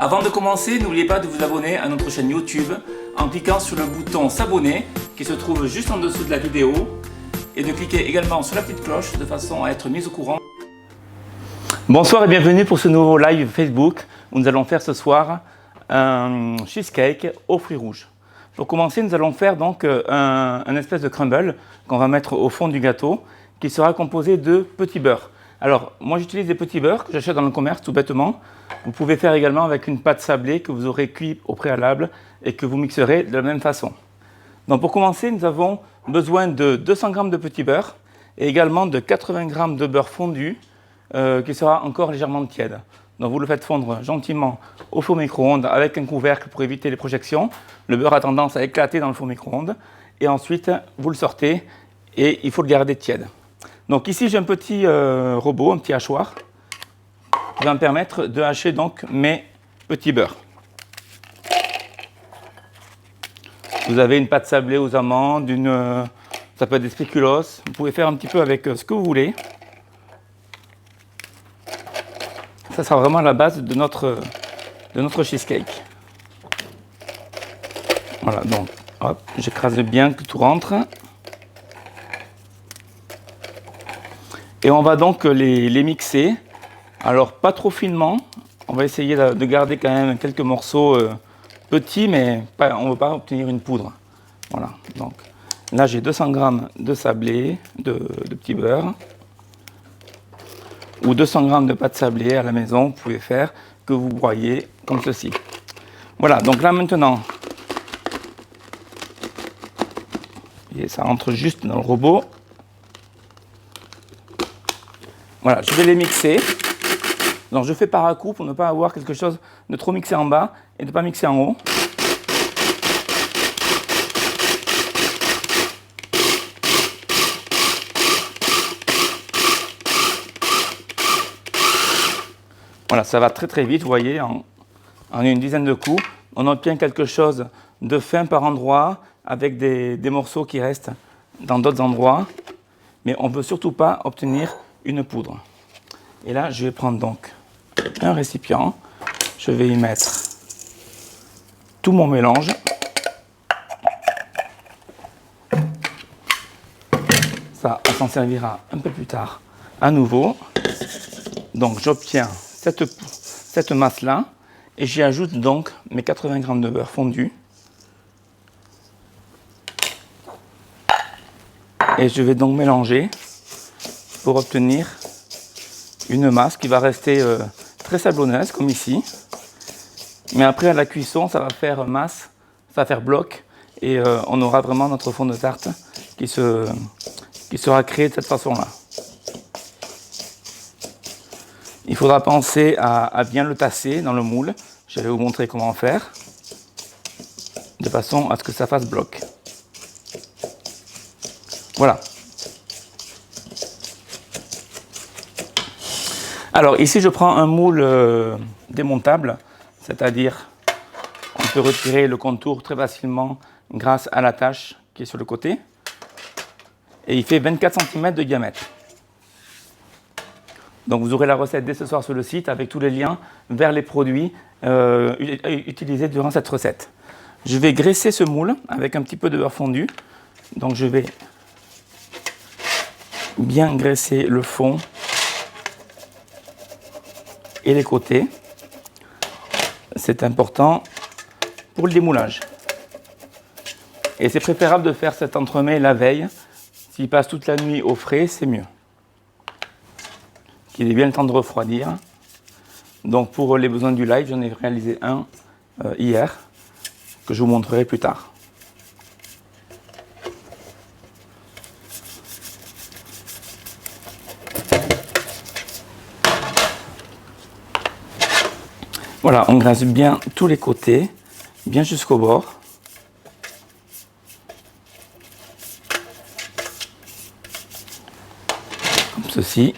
Avant de commencer, n'oubliez pas de vous abonner à notre chaîne YouTube en cliquant sur le bouton s'abonner qui se trouve juste en dessous de la vidéo et de cliquer également sur la petite cloche de façon à être mis au courant. Bonsoir et bienvenue pour ce nouveau live Facebook où nous allons faire ce soir un cheesecake aux fruits rouges. Pour commencer, nous allons faire donc un espèce de crumble qu'on va mettre au fond du gâteau qui sera composé de petits beurres. Alors, moi j'utilise des petits beurres que j'achète dans le commerce tout bêtement. Vous pouvez faire également avec une pâte sablée que vous aurez cuit au préalable et que vous mixerez de la même façon. Donc pour commencer, nous avons besoin de 200 g de petits beurres et également de 80 g de beurre fondu qui sera encore légèrement tiède. Donc vous le faites fondre gentiment au four micro-ondes avec un couvercle pour éviter les projections. Le beurre a tendance à éclater dans le four micro-ondes. Et ensuite, vous le sortez et il faut le garder tiède. Donc ici, j'ai un petit robot, un petit hachoir, qui va me permettre de hacher donc mes petits beurres. Vous avez une pâte sablée aux amandes, ça peut être des spéculoos. Vous pouvez faire un petit peu avec ce que vous voulez. Ça sera vraiment la base de notre cheesecake. Voilà, donc hop, j'écrase bien que tout rentre. Et on va donc les mixer. Alors pas trop finement. On va essayer de garder quand même quelques morceaux petits, mais on ne veut pas obtenir une poudre. Voilà, donc là j'ai 200 g de sablé, de petit beurre. Ou 200 g de pâte sablée à la maison, vous pouvez faire, que vous broyez comme ceci. Voilà, donc là maintenant, et ça rentre juste dans le robot. Voilà, je vais les mixer. Donc je fais par à coup pour ne pas avoir quelque chose de trop mixé en bas et de ne pas mixer en haut. Voilà, ça va très très vite, vous voyez, en une dizaine de coups. On obtient quelque chose de fin par endroit, avec des morceaux qui restent dans d'autres endroits. Mais on ne veut surtout pas obtenir une poudre. Et là, je vais prendre donc un récipient. Je vais y mettre tout mon mélange. Ça, on s'en servira un peu plus tard à nouveau. Donc, j'obtiens cette masse-là et j'y ajoute donc mes 80 g de beurre fondu. Et je vais donc mélanger pour obtenir une masse qui va rester très sablonneuse comme ici. Mais après à la cuisson, ça va faire masse, ça va faire bloc et on aura vraiment notre fond de tarte qui sera créé de cette façon-là. Il faudra penser à bien le tasser dans le moule. Je vais vous montrer comment faire, de façon à ce que ça fasse bloc. Voilà. Alors ici, je prends un moule démontable, c'est-à-dire on peut retirer le contour très facilement grâce à l'attache qui est sur le côté. Et il fait 24 cm de diamètre. Donc vous aurez la recette dès ce soir sur le site avec tous les liens vers les produits utilisés durant cette recette. Je vais graisser ce moule avec un petit peu de beurre fondu. Donc je vais bien graisser le fond et les côtés. C'est important pour le démoulage. Et c'est préférable de faire cet entremets la veille. S'il passe toute la nuit au frais, c'est mieux. Qu'il ait bien le temps de refroidir. Donc pour les besoins du live, j'en ai réalisé un hier, que je vous montrerai plus tard. Voilà, on graisse bien tous les côtés, bien jusqu'au bord. Comme ceci.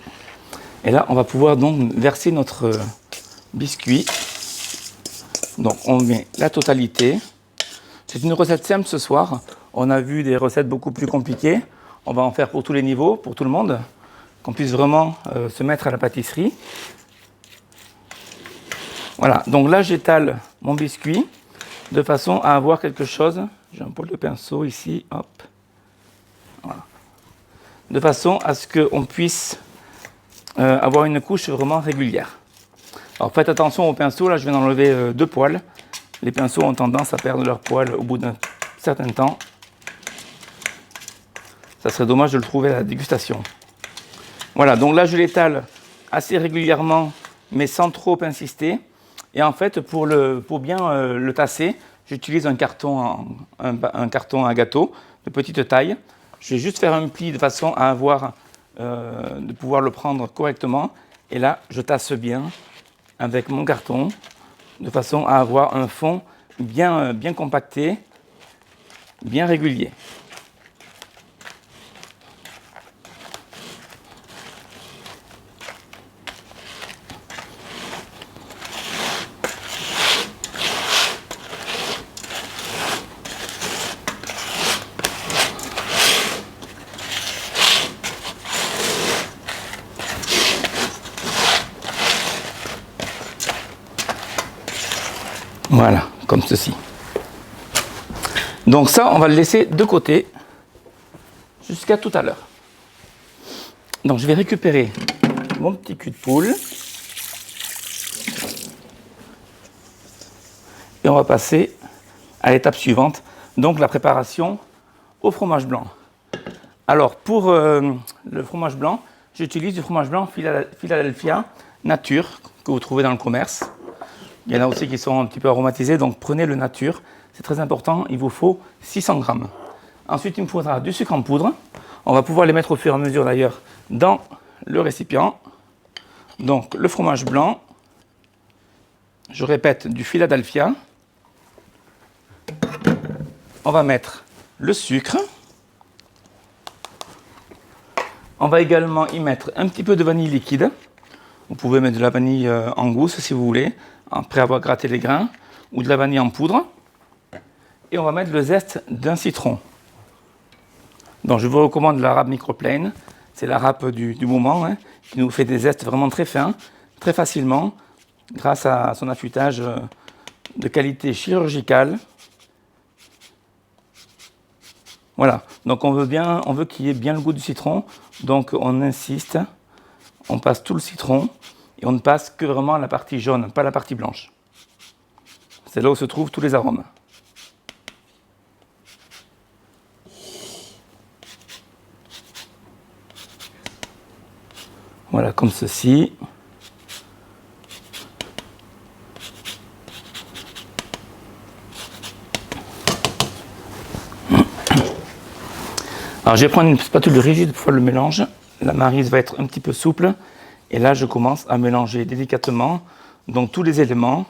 Et là, on va pouvoir donc verser notre biscuit. Donc, on met la totalité. C'est une recette simple ce soir. On a vu des recettes beaucoup plus compliquées. On va en faire pour tous les niveaux, pour tout le monde, qu'on puisse vraiment se mettre à la pâtisserie. Voilà, donc là j'étale mon biscuit de façon à avoir quelque chose. J'ai un poil de pinceau ici, hop. Voilà. De façon à ce qu'on puisse avoir une couche vraiment régulière. Alors faites attention au pinceau, là je viens d'enlever 2 poils. Les pinceaux ont tendance à perdre leurs poils au bout d'un certain temps. Ça serait dommage de le trouver à la dégustation. Voilà, donc là je l'étale assez régulièrement, mais sans trop insister. Et en fait, pour bien le tasser, j'utilise un carton à gâteau de petite taille. Je vais juste faire un pli de façon à de pouvoir le prendre correctement. Et là, je tasse bien avec mon carton, de façon à avoir un fond bien compacté, bien régulier. Voilà, comme ceci. Donc ça, on va le laisser de côté jusqu'à tout à l'heure. Donc je vais récupérer mon petit cul de poule et on va passer à l'étape suivante, donc la préparation au fromage blanc. Alors pour le fromage blanc, j'utilise du fromage blanc Philadelphia nature que vous trouvez dans le commerce. Il y en a aussi qui sont un petit peu aromatisés, donc prenez le nature, c'est très important, il vous faut 600 grammes. Ensuite, il me faudra du sucre en poudre. On va pouvoir les mettre au fur et à mesure d'ailleurs dans le récipient. Donc le fromage blanc, je répète, du Philadelphia. On va mettre le sucre. On va également y mettre un petit peu de vanille liquide. Vous pouvez mettre de la vanille en gousse si vous voulez, après avoir gratté les grains, ou de la vanille en poudre. Et on va mettre le zeste d'un citron. Donc je vous recommande la râpe microplane. C'est la râpe du moment, hein, qui nous fait des zestes vraiment très fins, très facilement, grâce à son affûtage de qualité chirurgicale. Voilà, donc on veut qu'il y ait bien le goût du citron, donc on insiste, on passe tout le citron, et on ne passe que vraiment la partie jaune, pas la partie blanche. C'est là où se trouvent tous les arômes. Voilà, comme ceci. Alors je vais prendre une spatule rigide pour faire le mélange. La maryse va être un petit peu souple. Et là, je commence à mélanger délicatement donc tous les éléments.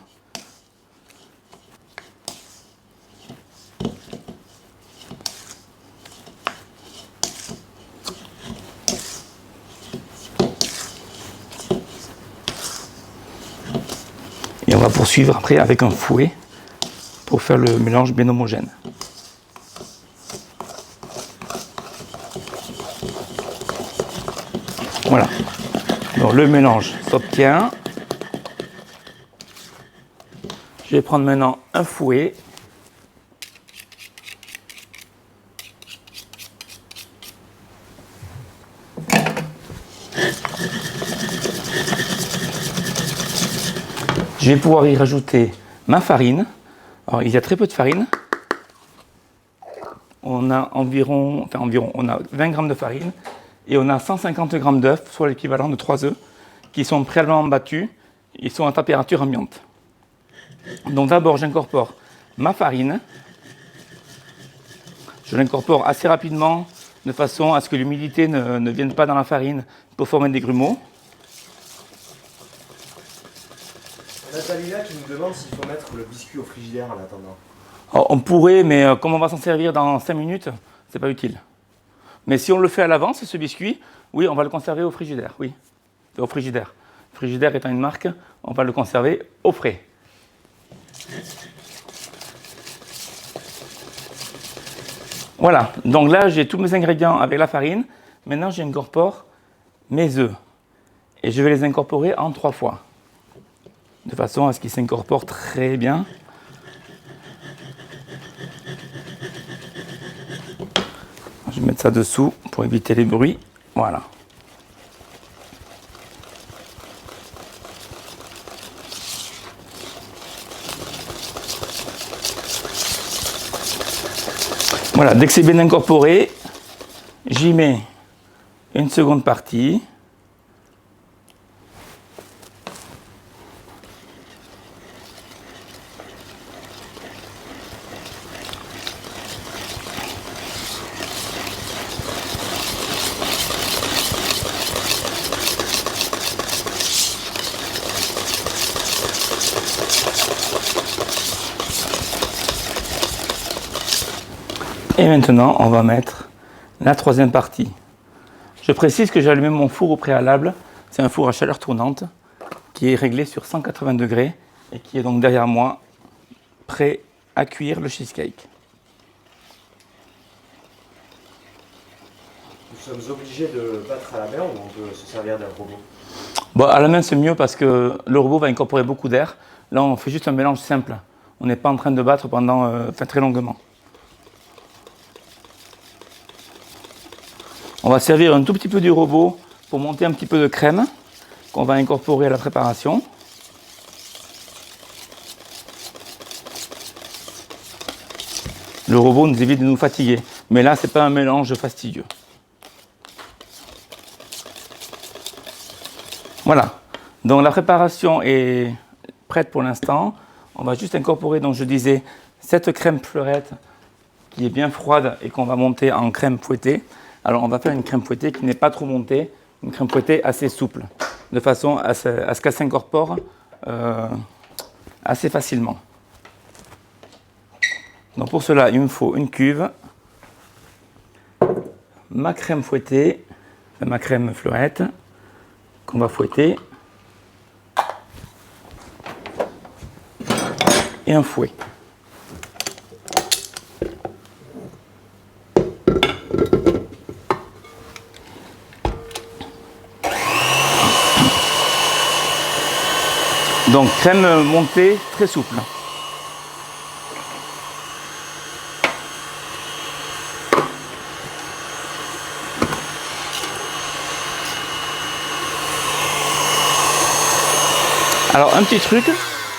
Et on va poursuivre après avec un fouet pour faire le mélange bien homogène. Voilà. Donc le mélange s'obtient. Je vais prendre maintenant un fouet. Je vais pouvoir y rajouter ma farine. Alors il y a très peu de farine. On a on a 20 g de farine. Et on a 150 g d'œufs, soit l'équivalent de 3 œufs, qui sont préalablement battus. Ils sont à température ambiante. Donc d'abord, j'incorpore ma farine. Je l'incorpore assez rapidement, de façon à ce que l'humidité ne vienne pas dans la farine pour former des grumeaux. Nathalie là qui nous demande s'il faut mettre le biscuit au frigidaire en attendant. Alors, on pourrait, mais comme on va s'en servir dans 5 minutes, c'est pas utile. Mais si on le fait à l'avance, ce biscuit, oui, on va le conserver au frigidaire, oui. Au frigidaire. Frigidaire étant une marque, on va le conserver au frais. Voilà, donc là j'ai tous mes ingrédients avec la farine. Maintenant j'incorpore mes œufs. Et je vais les incorporer en 3 fois. de façon à ce qu'il s'incorpore très bien. Je vais mettre ça dessous pour éviter les bruits. Voilà. Voilà, dès que c'est bien incorporé, j'y mets une seconde partie. Et maintenant, on va mettre la troisième partie. Je précise que j'ai allumé mon four au préalable. C'est un four à chaleur tournante qui est réglé sur 180 degrés et qui est donc derrière moi, prêt à cuire le cheesecake. Nous sommes obligés de battre à la main ou on peut se servir d'un robot? Bon, à la main, c'est mieux parce que le robot va incorporer beaucoup d'air. Là, on fait juste un mélange simple. On n'est pas en train de battre pendant très longuement. On va servir un tout petit peu du robot pour monter un petit peu de crème qu'on va incorporer à la préparation. Le robot nous évite de nous fatiguer. Mais là, ce n'est pas un mélange fastidieux. Voilà. Donc la préparation est prête pour l'instant. On va juste incorporer, donc je disais, cette crème fleurette qui est bien froide et qu'on va monter en crème fouettée. Alors on va faire une crème fouettée qui n'est pas trop montée, une crème fouettée assez souple, de façon à ce qu'elle s'incorpore assez facilement. Donc pour cela, il me faut une cuve, ma crème fouettée, ma crème fleurette, qu'on va fouetter, et un fouet. Donc crème montée très souple. Alors un petit truc,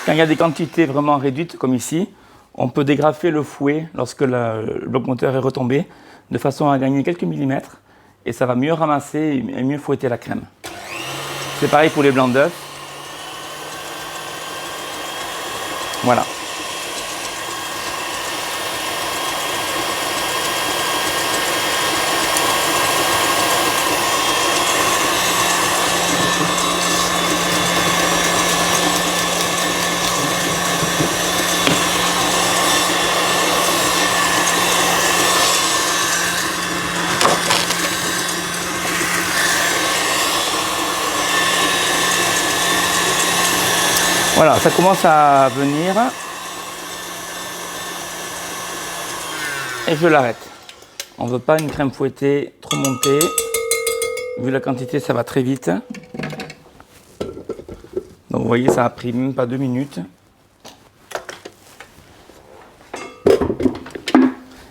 quand il y a des quantités vraiment réduites comme ici, on peut dégrafer le fouet lorsque le bloc moteur est retombé, de façon à gagner quelques millimètres, et ça va mieux ramasser et mieux fouetter la crème. C'est pareil pour les blancs d'œufs. Voilà. Voilà, ça commence à venir. Et je l'arrête. On ne veut pas une crème fouettée trop montée. Vu la quantité, ça va très vite. Donc vous voyez, ça a pris même pas 2 minutes.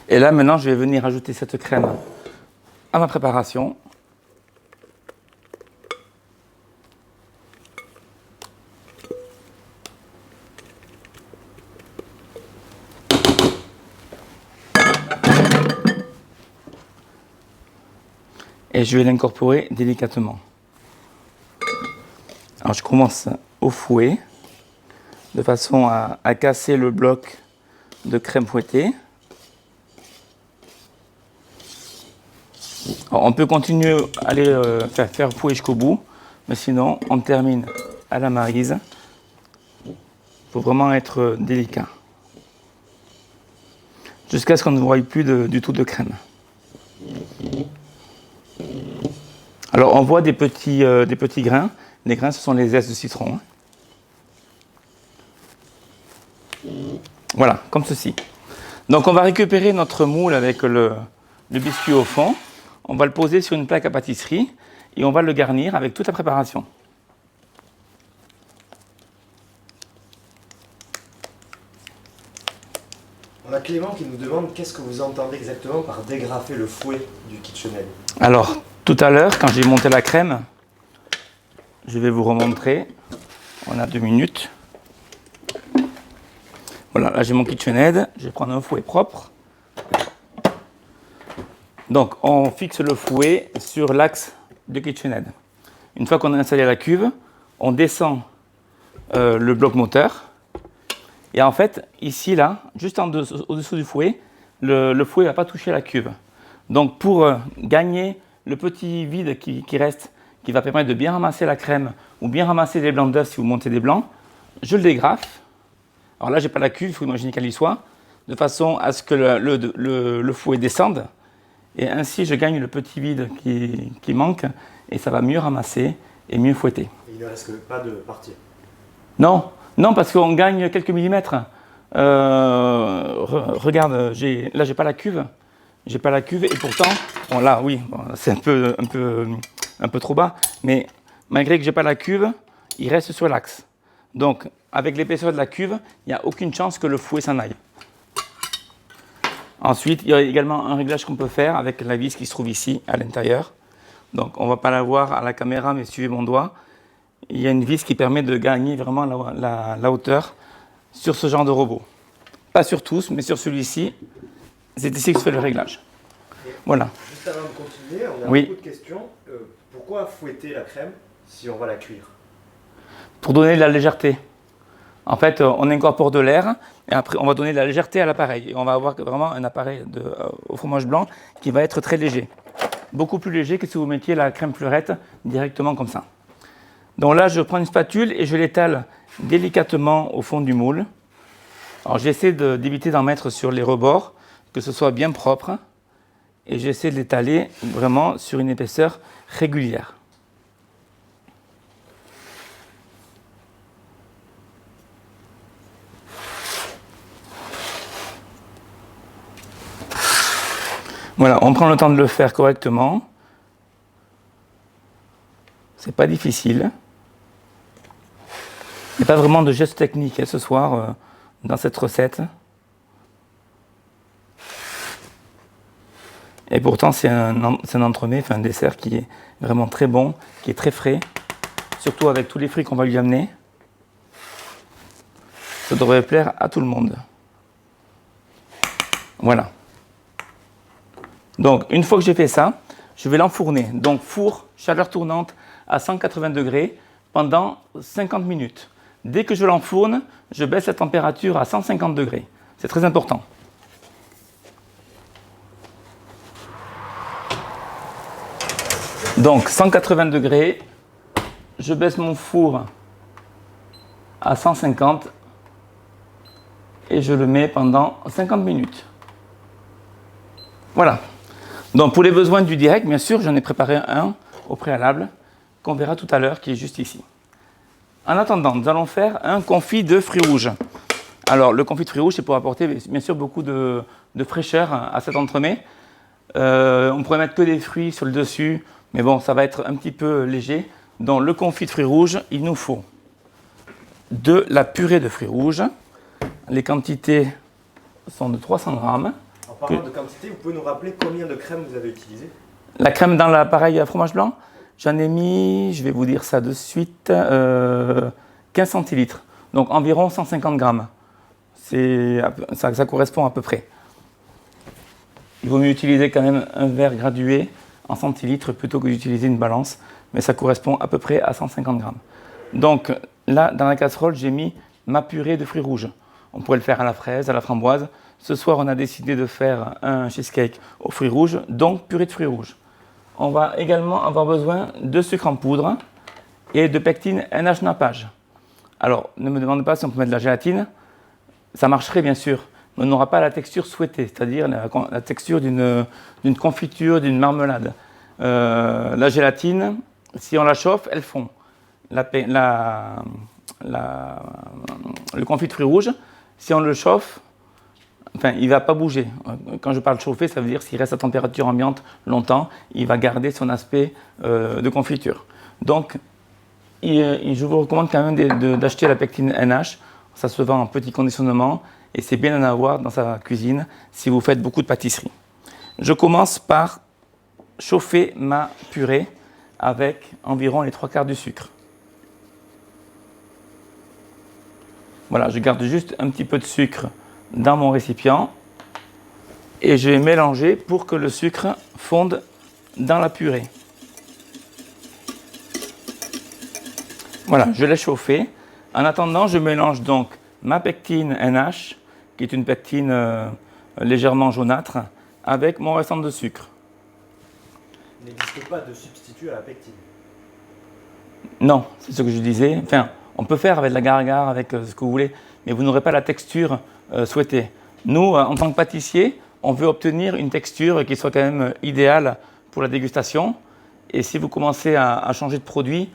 Et là, maintenant, je vais venir ajouter cette crème à ma préparation. Et je vais l'incorporer délicatement. Alors je commence au fouet, de façon à casser le bloc de crème fouettée. Alors, on peut continuer à aller faire fouet jusqu'au bout, mais sinon on termine à la maryse. Il faut vraiment être délicat. Jusqu'à ce qu'on ne voie plus du tout de crème. Alors on voit des petits grains. Les grains, ce sont les zestes de citron. Voilà, comme ceci. Donc on va récupérer notre moule avec le biscuit au fond. On va le poser sur une plaque à pâtisserie et on va le garnir avec toute la préparation. On a Clément qui nous demande qu'est-ce que vous entendez exactement par dégrafer le fouet du KitchenAid. Alors, tout à l'heure, quand j'ai monté la crème, je vais vous remontrer. On a 2 minutes. Voilà, là j'ai mon KitchenAid. Je vais prendre un fouet propre. Donc, on fixe le fouet sur l'axe du KitchenAid. Une fois qu'on a installé la cuve, on descend le bloc moteur. Et en fait, ici, là, juste au-dessous du fouet, le fouet ne va pas toucher la cuve. Donc, pour gagner le petit vide qui reste, qui va permettre de bien ramasser la crème ou bien ramasser les blancs d'œufs si vous montez des blancs, je le dégrafe. Alors là, je n'ai pas la cuve, il faut imaginer qu'elle y soit, de façon à ce que le fouet descende. Et ainsi, je gagne le petit vide qui manque et ça va mieux ramasser et mieux fouetter. Et il ne reste pas de partie. Non, non, parce qu'on gagne quelques millimètres. Regarde, là, j'ai pas la cuve. J'ai pas la cuve et pourtant, bon là, oui, bon, c'est un peu trop bas, mais malgré que j'ai pas la cuve, il reste sur l'axe. Donc, avec l'épaisseur de la cuve, il n'y a aucune chance que le fouet s'en aille. Ensuite, il y a également un réglage qu'on peut faire avec la vis qui se trouve ici, à l'intérieur. Donc, on ne va pas la voir à la caméra, mais suivez mon doigt. Il y a une vis qui permet de gagner vraiment la hauteur sur ce genre de robot. Pas sur tous, mais sur celui-ci, c'est ici que se fait le réglage. Voilà. Juste avant de continuer, on a Oui. beaucoup de questions. Pourquoi fouetter la crème si on va la cuire? Pour donner de la légèreté. En fait, on incorpore de l'air et après, on va donner de la légèreté à l'appareil. Et on va avoir vraiment un appareil au fromage blanc qui va être très léger. Beaucoup plus léger que si vous mettiez la crème fleurette directement comme ça. Donc là, je prends une spatule et je l'étale délicatement au fond du moule. Alors j'essaie d'éviter d'en mettre sur les rebords, que ce soit bien propre. Et j'essaie de l'étaler vraiment sur une épaisseur régulière. Voilà, on prend le temps de le faire correctement. C'est pas difficile. Il n'y a pas vraiment de gestes techniques ce soir dans cette recette. Et pourtant, c'est un entremets, enfin un dessert qui est vraiment très bon, qui est très frais, surtout avec tous les fruits qu'on va lui amener. Ça devrait plaire à tout le monde. Voilà. Donc, une fois que j'ai fait ça, je vais l'enfourner. Donc, four, chaleur tournante à 180 degrés pendant 50 minutes. Dès que je l'enfourne, je baisse la température à 150 degrés. C'est très important. Donc, 180 degrés, je baisse mon four à 150 et je le mets pendant 50 minutes. Voilà. Donc, pour les besoins du direct, bien sûr, j'en ai préparé un au préalable qu'on verra tout à l'heure, qui est juste ici. En attendant, nous allons faire un confit de fruits rouges. Alors, le confit de fruits rouges, c'est pour apporter, bien sûr, beaucoup de fraîcheur à cet entremets. On pourrait mettre que des fruits sur le dessus, mais bon, ça va être un petit peu léger. Dans le confit de fruits rouges, il nous faut de la purée de fruits rouges. Les quantités sont de 300 grammes. En parlant de quantité, vous pouvez nous rappeler combien de crème vous avez utilisé? La crème dans l'appareil à fromage blanc, j'en ai mis, je vais vous dire ça de suite, 15 centilitres. Donc environ 150 grammes. Ça correspond à peu près. Il vaut mieux utiliser quand même un verre gradué en centilitres plutôt que d'utiliser une balance, mais ça correspond à peu près à 150 grammes. Donc là, dans la casserole, j'ai mis ma purée de fruits rouges. On pourrait le faire à la fraise, à la framboise. Ce soir, on a décidé de faire un cheesecake aux fruits rouges, donc purée de fruits rouges. On va également avoir besoin de sucre en poudre et de pectine NH nappage. Alors, ne me demandez pas si on peut mettre de la gélatine. Ça marcherait bien sûr, mais on n'aura pas la texture souhaitée, c'est-à-dire la texture d'une confiture, d'une marmelade. La gélatine, si on la chauffe, elle fond. Le confit de fruits rouges, si on le chauffe, enfin, il ne va pas bouger. Quand je parle chauffer, ça veut dire s'il reste à température ambiante longtemps, il va garder son aspect de confiture. Donc, je vous recommande quand même d'acheter la pectine NH. Ça se vend en petit conditionnement et c'est bien d'en avoir dans sa cuisine si vous faites beaucoup de pâtisserie. Je commence par chauffer ma purée avec environ les 3/4 du sucre. Voilà, je garde juste un petit peu de sucre dans mon récipient et je vais mélanger pour que le sucre fonde dans la purée. Voilà, je l'ai chauffé. En attendant, je mélange donc ma pectine NH, qui est une pectine légèrement jaunâtre, avec mon restant de sucre. Il n'existe pas de substitut à la pectine. Non, c'est ce que je disais. Enfin, on peut faire avec de l'agar-agar, avec ce que vous voulez, mais vous n'aurez pas la texture souhaitée. Nous, en tant que pâtissier, on veut obtenir une texture qui soit quand même idéale pour la dégustation. Et si vous commencez à changer de produit,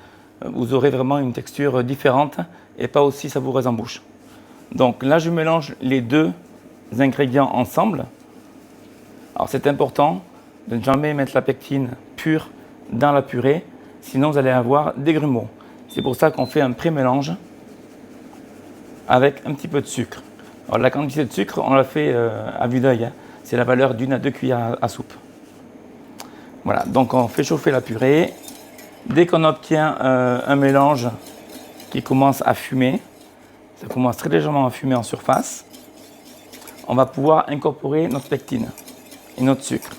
vous aurez vraiment une texture différente et pas aussi savoureuse en bouche. Donc là, je mélange les deux ingrédients ensemble. Alors c'est important de ne jamais mettre la pectine pure dans la purée, sinon vous allez avoir des grumeaux. C'est pour ça qu'on fait un pré-mélange avec un petit peu de sucre. Alors la quantité de sucre, on la fait à vue d'œil, hein. C'est la valeur d'1 à 2 cuillères à soupe. Voilà, donc on fait chauffer la purée. Dès qu'on obtient un mélange qui commence à fumer, ça commence très légèrement à fumer en surface, on va pouvoir incorporer notre pectine et notre sucre.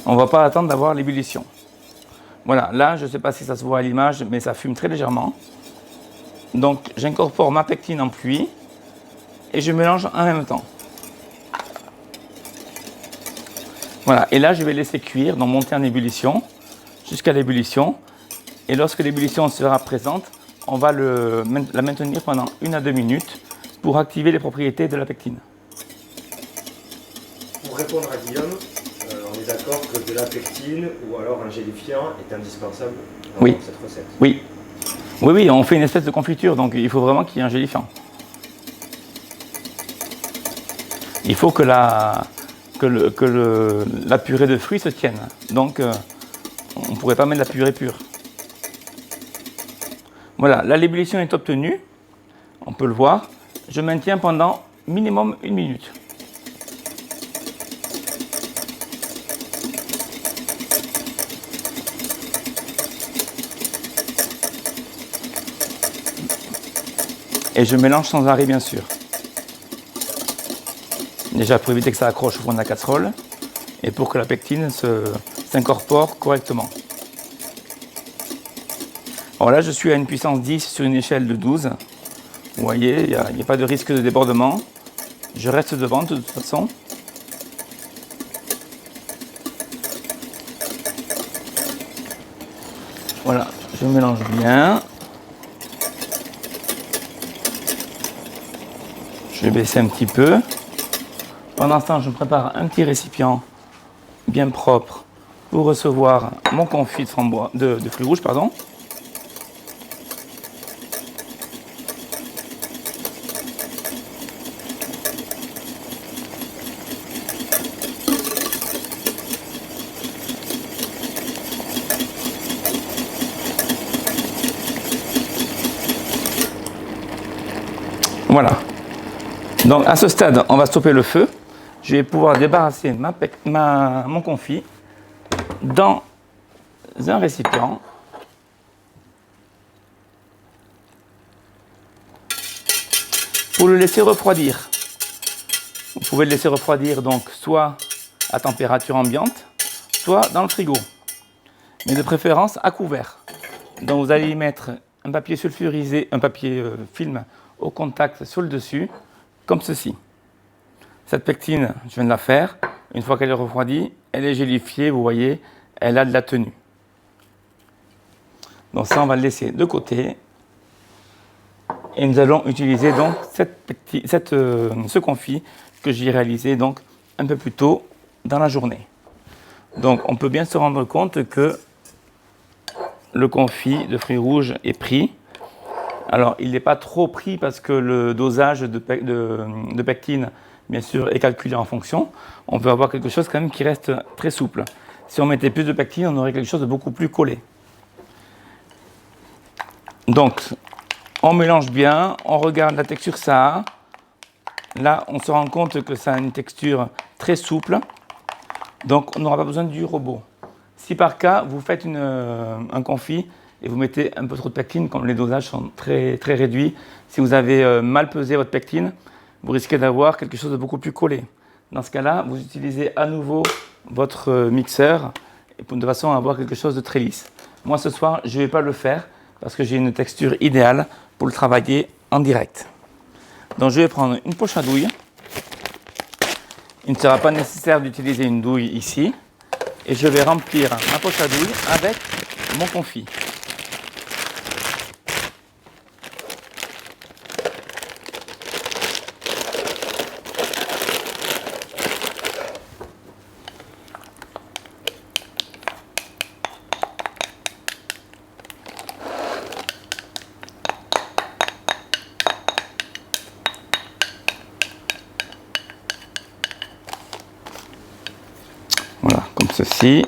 On ne va pas attendre d'avoir l'ébullition. Voilà, là, je ne sais pas si ça se voit à l'image, mais ça fume très légèrement. Donc, j'incorpore ma pectine en pluie et je mélange en même temps. Voilà, et là, je vais laisser cuire, donc monter en ébullition, jusqu'à l'ébullition. Et lorsque l'ébullition sera présente, on va la maintenir pendant 1 à 2 minutes pour activer les propriétés de la pectine. Pour répondre à Guillaume, on est d'accord que de la pectine ou alors un gélifiant est indispensable dans cette recette. Oui. Oui, on fait une espèce de confiture, donc il faut vraiment qu'il y ait un gélifiant. Il faut que la purée de fruits se tienne. Donc, on ne pourrait pas mettre la purée pure. Voilà, là l'ébullition est obtenue. On peut le voir. Je maintiens pendant minimum 1 minute. Et je mélange sans arrêt, bien sûr. Déjà pour éviter que ça accroche au fond de la casserole et pour que la pectine s'incorpore correctement. Alors là, je suis à une puissance 10 sur une échelle de 12. Vous voyez, il n'y a pas de risque de débordement. Je reste devant de toute façon. Voilà, je mélange bien. Je vais baisser un petit peu. Pendant ce temps, je prépare un petit récipient bien propre pour recevoir mon confit de fruits rouges. Voilà. Donc à ce stade, on va stopper le feu. Je vais pouvoir débarrasser mon confit dans un récipient. Pour le laisser refroidir. Vous pouvez le laisser refroidir donc soit à température ambiante, soit dans le frigo. Mais de préférence à couvert. Donc vous allez y mettre un papier sulfurisé, un papier film au contact sur le dessus, comme ceci. Cette pectine, je viens de la faire. Une fois qu'elle est refroidie, elle est gélifiée, vous voyez, elle a de la tenue. Donc ça, on va le laisser de côté. Et nous allons utiliser donc ce confit que j'ai réalisé donc un peu plus tôt dans la journée. Donc on peut bien se rendre compte que le confit de fruits rouges est pris. Alors il n'est pas trop pris parce que le dosage de pectine, bien sûr, est calculé en fonction. On veut avoir quelque chose quand même qui reste très souple. Si on mettait plus de pectine, on aurait quelque chose de beaucoup plus collé. Donc, On mélange bien, on regarde la texture que ça a. Là, on se rend compte que ça a une texture très souple. Donc, on n'aura pas besoin du robot. Si par cas, vous faites un confit et vous mettez un peu trop de pectine, comme les dosages sont très, très réduits, si vous avez mal pesé votre pectine, vous risquez d'avoir quelque chose de beaucoup plus collé. Dans ce cas-là, vous utilisez à nouveau votre mixeur de façon à avoir quelque chose de très lisse. Moi, ce soir, je ne vais pas le faire parce que j'ai une texture idéale pour le travailler en direct. Donc, je vais prendre une poche à douille. Il ne sera pas nécessaire d'utiliser une douille ici. Et je vais remplir ma poche à douille avec mon confit. Voilà, comme ceci.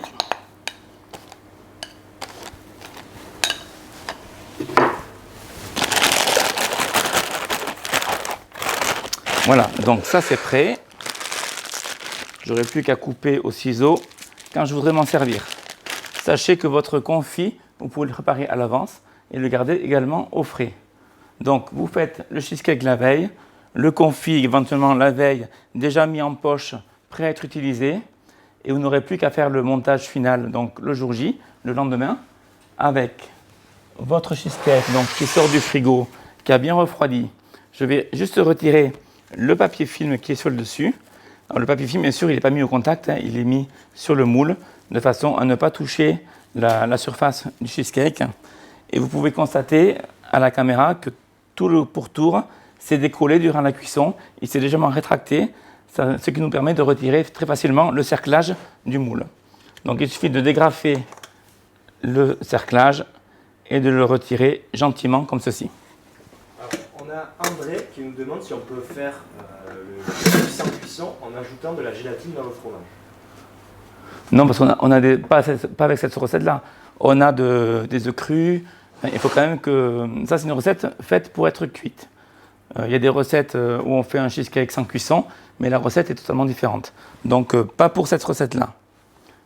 Voilà, donc ça c'est prêt. J'aurai plus qu'à couper au ciseau quand je voudrais m'en servir. Sachez que votre confit, vous pouvez le préparer à l'avance et le garder également au frais. Donc vous faites le cheesecake la veille, le confit éventuellement la veille, déjà mis en poche, prêt à être utilisé. Et vous n'aurez plus qu'à faire le montage final, donc le jour J, le lendemain, avec votre cheesecake donc, qui sort du frigo, qui a bien refroidi. Je vais juste retirer le papier film qui est sur le dessus. Alors, le papier film, bien sûr, il n'est pas mis au contact, hein, il est mis sur le moule, de façon à ne pas toucher la surface du cheesecake. Et vous pouvez constater à la caméra que tout le pourtour s'est décollé durant la cuisson, il s'est légèrement rétracté, ce qui nous permet de retirer très facilement le cerclage du moule. Donc il suffit de dégrafer le cerclage et de le retirer gentiment comme ceci. Alors, on a André qui nous demande si on peut faire le sans cuisson en ajoutant de la gélatine dans le fromage. Non, parce qu'on a pas avec cette recette-là. On a des œufs crus. Enfin, il faut quand même que... Ça, c'est une recette faite pour être cuite. Il y a des recettes où on fait un cheesecake sans cuisson, mais la recette est totalement différente. Donc, pas pour cette recette-là.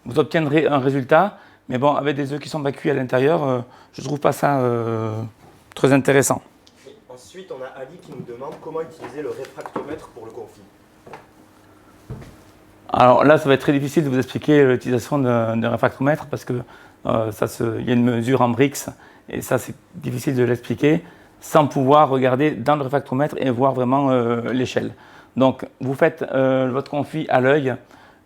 Vous obtiendrez un résultat, mais bon, avec des œufs qui sont pas cuits à l'intérieur, je ne trouve pas ça très intéressant. Et ensuite, on a Ali qui nous demande comment utiliser le réfractomètre pour le confit. Alors là, ça va être très difficile de vous expliquer l'utilisation d'un réfractomètre parce que il y a une mesure en brix et ça, c'est difficile de l'expliquer sans pouvoir regarder dans le réfractomètre et voir vraiment l'échelle. Donc, vous faites votre confit à l'œil,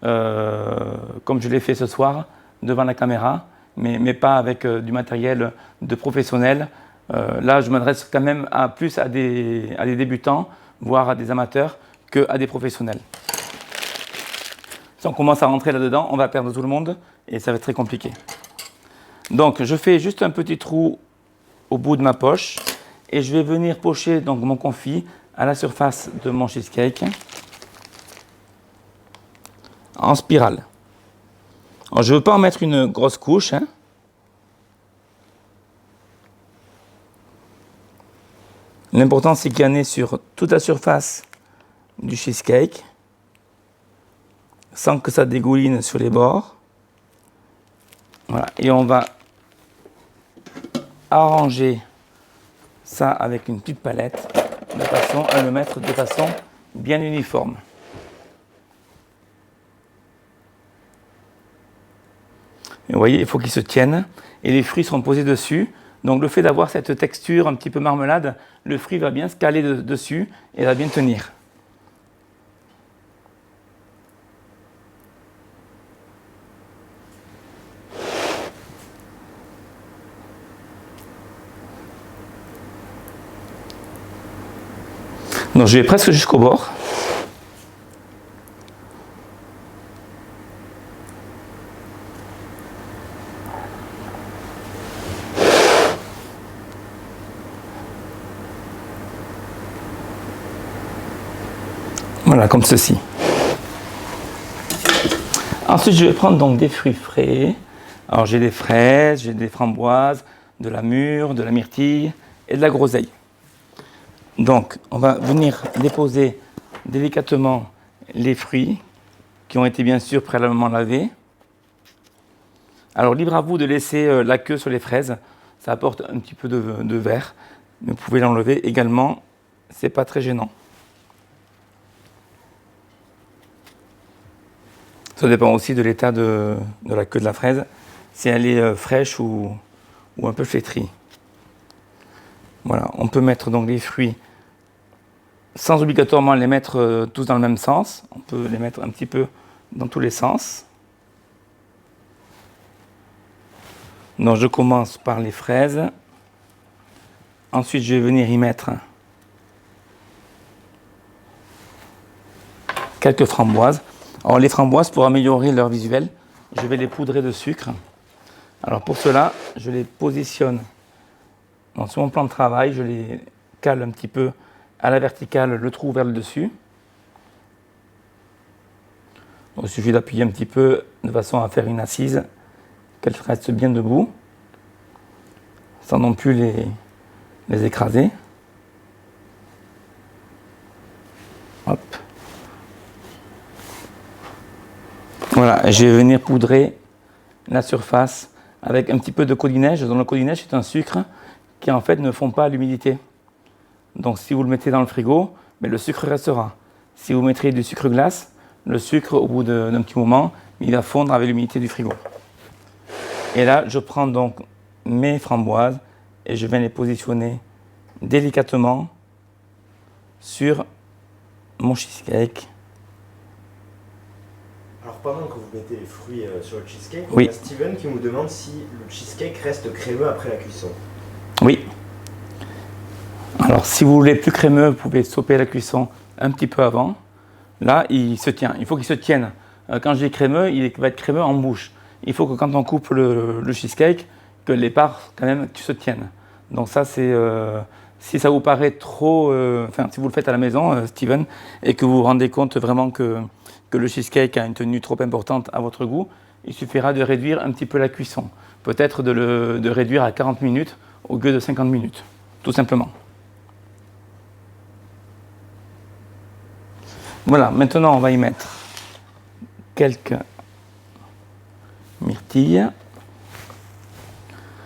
comme je l'ai fait ce soir, devant la caméra, mais pas avec du matériel de professionnel. Là, je m'adresse quand même plus à des débutants, voire à des amateurs, qu'à des professionnels. Si on commence à rentrer là-dedans, on va perdre tout le monde et ça va être très compliqué. Donc, je fais juste un petit trou au bout de ma poche et je vais venir pocher donc, mon confit à la surface de mon cheesecake en spirale. Alors, je ne veux pas en mettre une grosse couche. Hein. L'important, c'est qu'il y en ait sur toute la surface du cheesecake, sans que ça dégouline sur les bords. Voilà. Et on va arranger ça avec une petite palette, de façon à le mettre de façon bien uniforme. Et vous voyez, il faut qu'il se tienne et les fruits seront posés dessus. Donc le fait d'avoir cette texture un petit peu marmelade, le fruit va bien se caler dessus et va bien tenir. Donc je vais presque jusqu'au bord. Voilà, comme ceci. Ensuite, je vais prendre donc des fruits frais. Alors j'ai des fraises, j'ai des framboises, de la mûre, de la myrtille et de la groseille. Donc, on va venir déposer délicatement les fruits qui ont été bien sûr préalablement lavés. Alors, libre à vous de laisser la queue sur les fraises. Ça apporte un petit peu de vert. Mais vous pouvez l'enlever également. C'est pas très gênant. Ça dépend aussi de l'état de la queue de la fraise. Si elle est fraîche ou un peu flétrie. Voilà, on peut mettre donc les fruits sans obligatoirement les mettre tous dans le même sens. On peut les mettre un petit peu dans tous les sens. Donc je commence par les fraises. Ensuite, je vais venir y mettre quelques framboises. Alors les framboises, pour améliorer leur visuel, je vais les poudrer de sucre. Alors pour cela, je les positionne sur mon plan de travail, je les cale un petit peu à la verticale, le trou vers le dessus. Donc, il suffit d'appuyer un petit peu de façon à faire une assise, qu'elle reste bien debout, sans non plus les écraser. Hop. Voilà, je vais venir poudrer la surface avec un petit peu de codinège. Donc le codinège est un sucre qui en fait ne fond pas à l'humidité. Donc si vous le mettez dans le frigo, mais le sucre restera. Si vous mettrez du sucre glace, le sucre au bout d'un petit moment, il va fondre avec l'humidité du frigo. Et là, je prends donc mes framboises et je viens les positionner délicatement sur mon cheesecake. Alors pendant que vous mettez les fruits sur le cheesecake, oui. Il y a Steven qui nous demande si le cheesecake reste crémeux après la cuisson. Oui. Alors si vous voulez plus crémeux, vous pouvez stopper la cuisson un petit peu avant. Là, il se tient. Il faut qu'il se tienne. Quand je dis crémeux, il va être crémeux en bouche. Il faut que quand on coupe le cheesecake, que les parts quand même se tiennent. Donc ça, c'est si ça vous paraît trop, si vous le faites à la maison, Steven, et que vous vous rendez compte vraiment que le cheesecake a une tenue trop importante à votre goût, il suffira de réduire un petit peu la cuisson. Peut-être de réduire à 40 minutes au lieu de 50 minutes, tout simplement. Voilà, maintenant on va y mettre quelques myrtilles.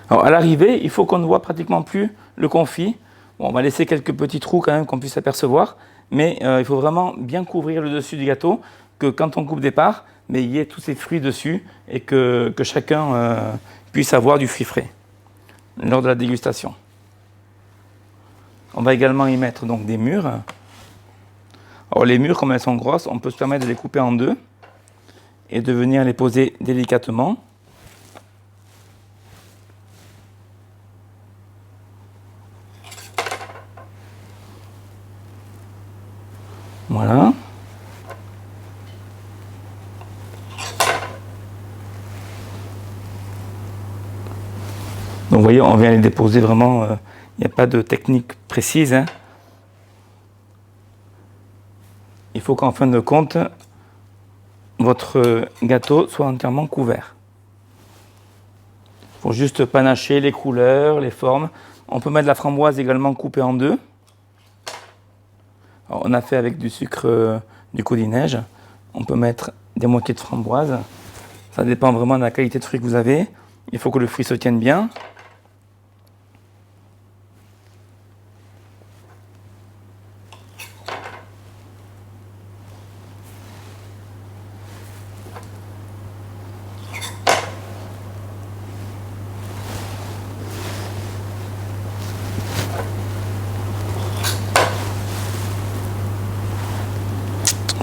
Alors à l'arrivée, il faut qu'on ne voit pratiquement plus le confit. Bon, on va laisser quelques petits trous quand même qu'on puisse apercevoir, mais il faut vraiment bien couvrir le dessus du gâteau, que quand on coupe des parts, mais il y ait tous ces fruits dessus et que chacun puisse avoir du fruit frais lors de la dégustation. On va également y mettre donc des mûres. Alors les mûres, comme elles sont grosses, on peut se permettre de les couper en deux et de venir les poser délicatement. Voilà. Donc vous voyez, on vient les déposer vraiment, il n'y a pas de technique précise. Hein. Il faut qu'en fin de compte, votre gâteau soit entièrement couvert. Il faut juste panacher les couleurs, les formes. On peut mettre de la framboise également coupée en deux. Alors, on a fait avec du sucre du codinège. On peut mettre des moitiés de framboise. Ça dépend vraiment de la qualité de fruit que vous avez. Il faut que le fruit se tienne bien.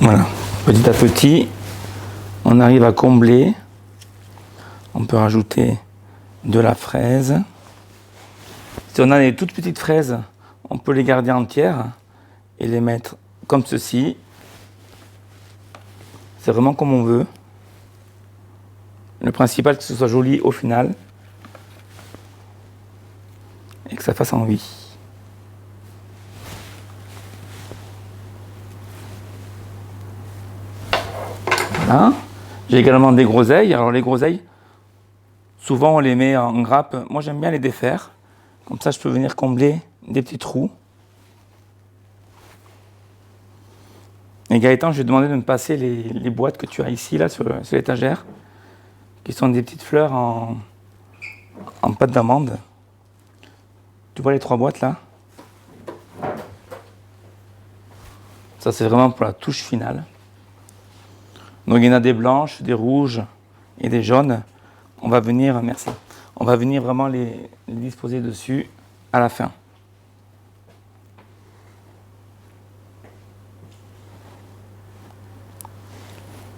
Voilà, petit à petit, on arrive à combler. On peut rajouter de la fraise. Si on a des toutes petites fraises, on peut les garder entières et les mettre comme ceci. C'est vraiment comme on veut. Le principal, c'est que ce soit joli au final et que ça fasse envie. Voilà. J'ai également des groseilles. Alors les groseilles, souvent on les met en grappe. Moi j'aime bien les défaire. Comme ça je peux venir combler des petits trous. Et Gaëtan, je vais demander de me passer les boîtes que tu as ici, là, sur l'étagère, qui sont des petites fleurs en pâte d'amande. Tu vois les 3 boîtes là? Ça, c'est vraiment pour la touche finale. Donc il y en a des blanches, des rouges et des jaunes. On va venir, merci. On va venir vraiment les disposer dessus à la fin.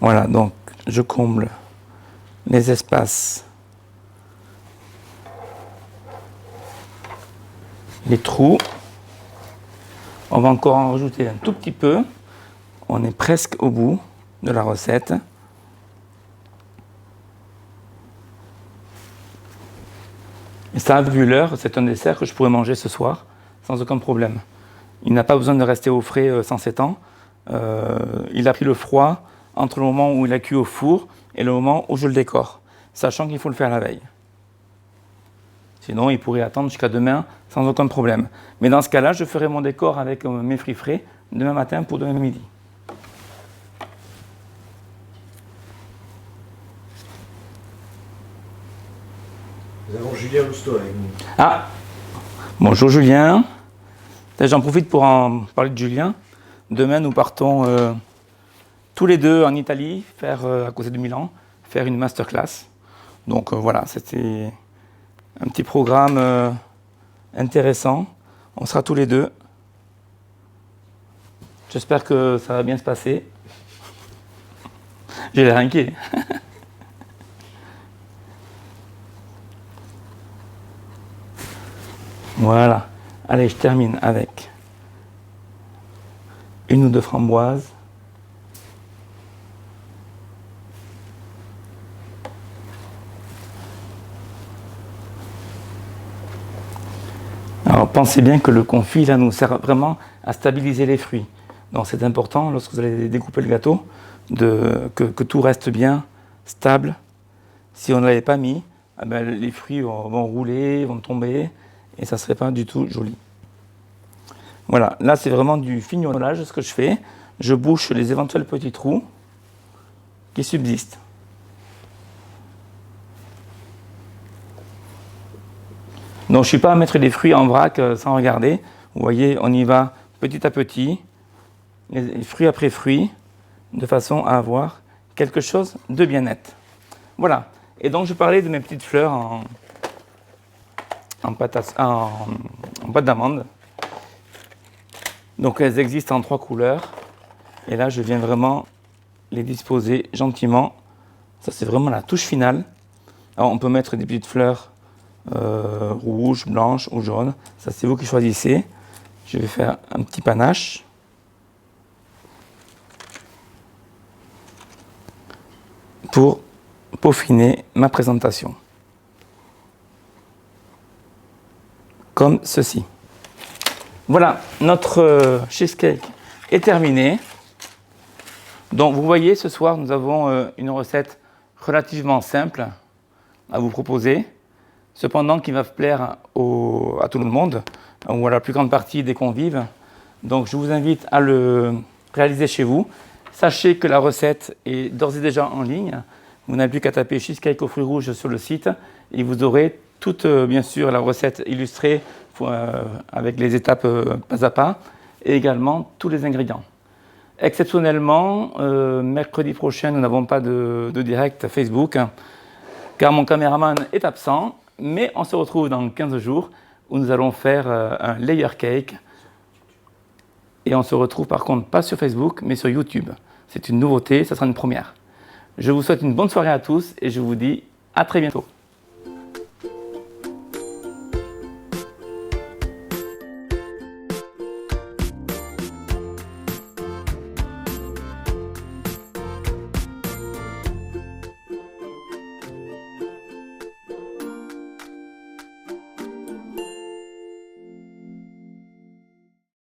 Voilà, donc je comble les espaces, les trous. On va encore en rajouter un tout petit peu. On est presque au bout de la recette. Et ça, vu l'heure, c'est un dessert que je pourrais manger ce soir sans aucun problème. Il n'a pas besoin de rester au frais sans s'étendre. Il a pris le froid entre le moment où il a cuit au four et le moment où je le décore, sachant qu'il faut le faire la veille. Sinon, il pourrait attendre jusqu'à demain sans aucun problème. Mais dans ce cas-là, je ferai mon décor avec mes fruits frais demain matin pour demain midi. Nous avons Julien Lousteau avec nous. Ah, bonjour Julien. J'en profite pour en parler de Julien. Demain, nous partons tous les deux en Italie, à côté de Milan, faire une masterclass. Donc voilà, c'était un petit programme intéressant. On sera tous les deux. J'espère que ça va bien se passer. J'ai l'air inquiet. Voilà. Allez, je termine avec une ou deux framboises. Alors pensez bien que le confit là nous sert vraiment à stabiliser les fruits. Donc c'est important lorsque vous allez découper le gâteau que tout reste bien stable. Si on ne l'avait pas mis, les fruits vont rouler, vont tomber et ça ne serait pas du tout joli. Voilà, là c'est vraiment du fignolage ce que je fais. Je bouche les éventuels petits trous qui subsistent. Donc je ne suis pas à mettre les fruits en vrac sans regarder. Vous voyez, on y va petit à petit, les fruits après fruits, de façon à avoir quelque chose de bien net. Voilà. Et donc je parlais de mes petites fleurs en pâte d'amande. Donc elles existent en 3 couleurs. Et là je viens vraiment les disposer gentiment. Ça c'est vraiment la touche finale. Alors on peut mettre des petites fleurs rouges, blanches ou jaunes. Ça c'est vous qui choisissez. Je vais faire un petit panache. Pour peaufiner ma présentation. Comme ceci. Voilà, notre cheesecake est terminé. Donc vous voyez, ce soir, nous avons une recette relativement simple à vous proposer, cependant qui va plaire à tout le monde, ou à la plus grande partie des convives. Donc je vous invite à le réaliser chez vous. Sachez que la recette est d'ores et déjà en ligne. Vous n'avez plus qu'à taper cheesecake aux fruits rouges sur le site et vous aurez toute, bien sûr, la recette illustrée avec les étapes pas à pas et également tous les ingrédients. Exceptionnellement, mercredi prochain, nous n'avons pas de direct Facebook car mon caméraman est absent, mais on se retrouve dans 15 jours où nous allons faire un layer cake. Et on se retrouve par contre pas sur Facebook, mais sur YouTube. C'est une nouveauté, ça sera une première. Je vous souhaite une bonne soirée à tous et je vous dis à très bientôt.